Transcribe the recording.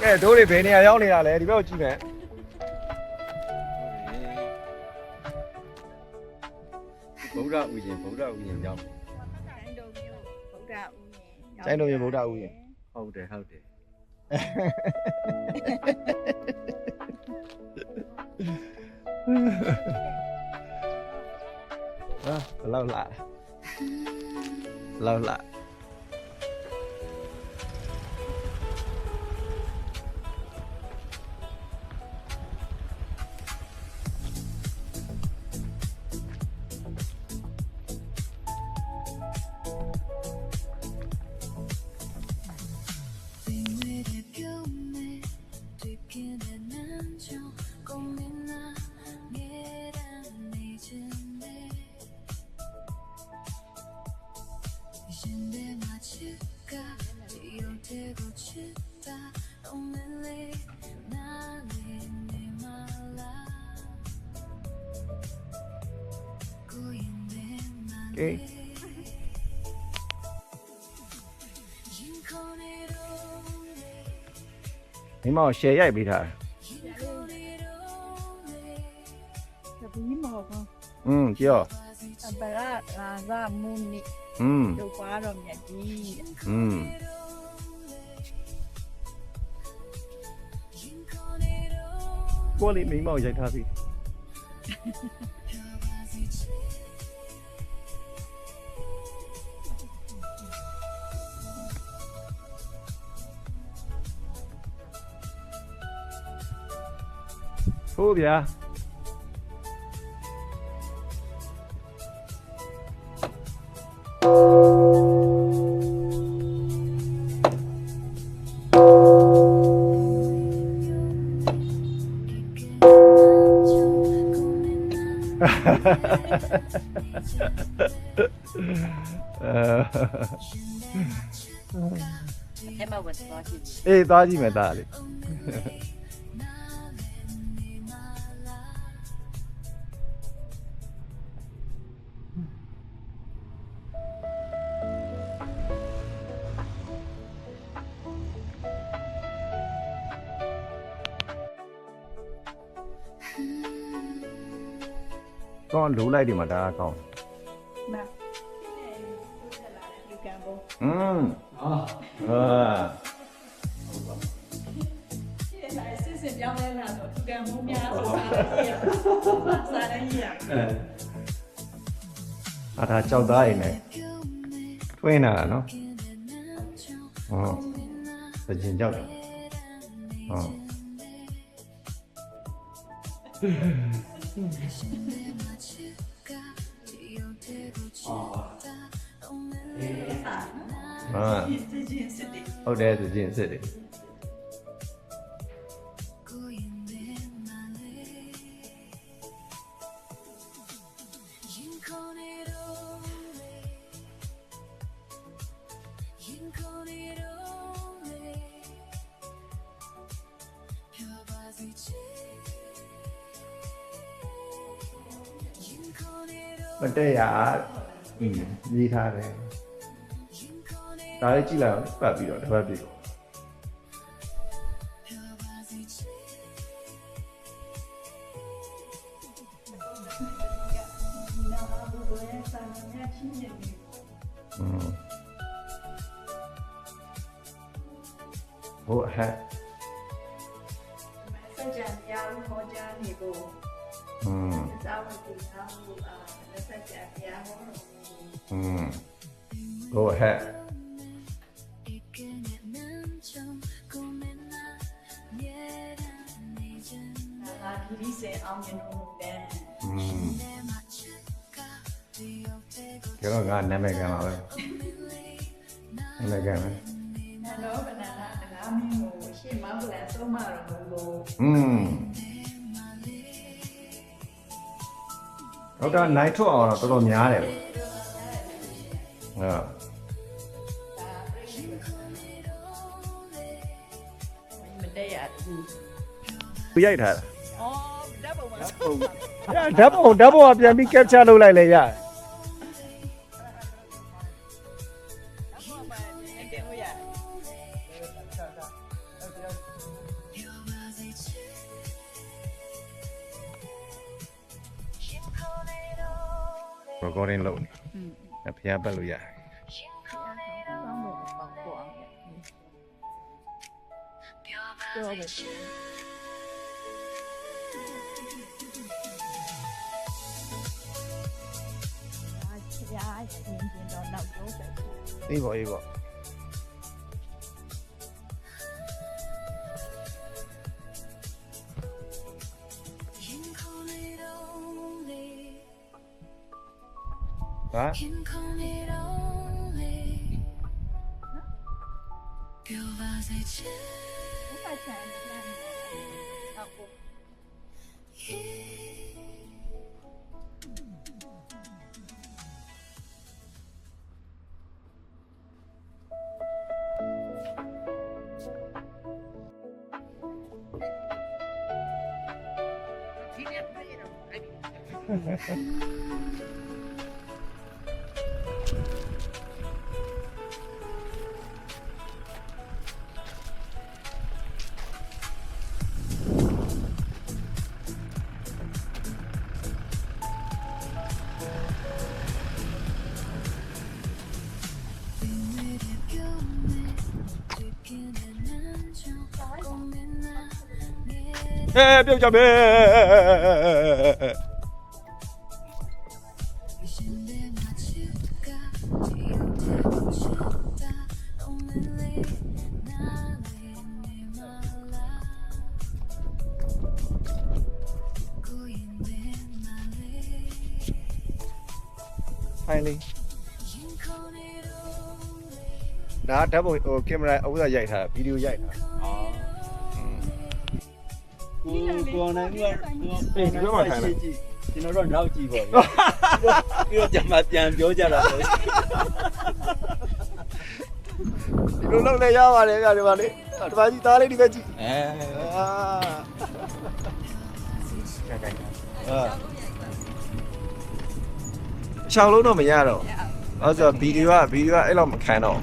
ကဲတို့တွေဘယ်နေရာရောက်နေတာလဲဒီဘက်ကိုကြည့်မယ်ဗုဒ္ဓဥယျာဉ်ရောက်ကျိုင်းတော်မျိုးဗုဒ္ဓဥယျာဉ်ဟုတ်တယ်ဟာဘယ်လောက်လာလောက်လာโอเคဒီမှာ share ရိုက်ပေးထားတယ်ဒီမှာပေါ့ပြောဘရာလာဇာမူနီတို့ပါတော့မြတ်ကြီးကိုလေးမိမောက်ရိုက်ထားပြီဟုတ်ဗျာအဲ့မှာဝတ်သွားကြည့်အေးသွားကြည့်မယ်သားလေးကောင်းလိုလိုက်ဒီမှာဒါကောင်းနာယူကန်ဘောဒီလိုက်စစ်ပြောင်းလဲလာတော့ယူကန်ဘောများဆိုတာစားရည်ရဒါကြောက်သားရင်လည်းထွင်းလာတာနော်စကြင်ကြောက်တယ်ဟုတ်တယ်သူချင်းစစ်တယ်မတက်ရရေးထားတယ်ဒါလေးကြည့်လိုက်အောင်ပတ်ပြီးတော့တစ်ပတ်ပြည့်ဟုတ်ဟဲ့စကြံပြားဟောကြားနေဖို့စာဝတ်ဒီနာမှုစကြံပြားဟောGo ahead. ဒီစင်အောင်မြင်လို့တဲ့ကျွန်တော်ကနာမည်ကန်ပါပဲနာမည်ကန်ပဲနော်ဘနာနာအလားမင်းကိုရှေ့မောင်းလာဆုံးမတော့လို့ဟုတ်တာနိုင်ထွက်အောင်တော့တော်တော်များတယ်ဟုတ်မတက်ရဘူး ရိုက်ထားတာအော်ဓာတ်ပုံမှာဓာတ်ပုံကပြန်ပြီး capture လုပ်လိုက်လဲရတယ်မ recording လုပ်နေ อืม ဖျားပတ်လို့ရတယ် ကောင်းလို့ပေါ့ပေါ့အောင်ပြောပဲအားချရာရင်ကျင်တော့နောက်တော့ပဲ အေးပေါ့အေးပေါ့ ဟာ ဘာချမ်းလဲဟုတ်ကို ပြုတ်ကြမယ် ဖိုင်လေးဒါဓာတ်ပုံဟိုကင်မရာအဝတ်အရိုက်ထားတာဗီဒီယိုရိုက်ထား ကိုနိုင်ကကျွန်တော်တော့နောက်ကြည့်ပါပြီးတော့ကျွန်မပြန်ပြောကြတာဆို ဒီလိုလုပ်လဲရပါတယ်ဗျာဒီမှာလေဒီမှာကြီးသားလေးဒီပဲကြည့်ရှောင်းလုံးတော့မရတော့အဲ့ဆိုဗီဒီယိုကအဲ့လောက်မခံတော့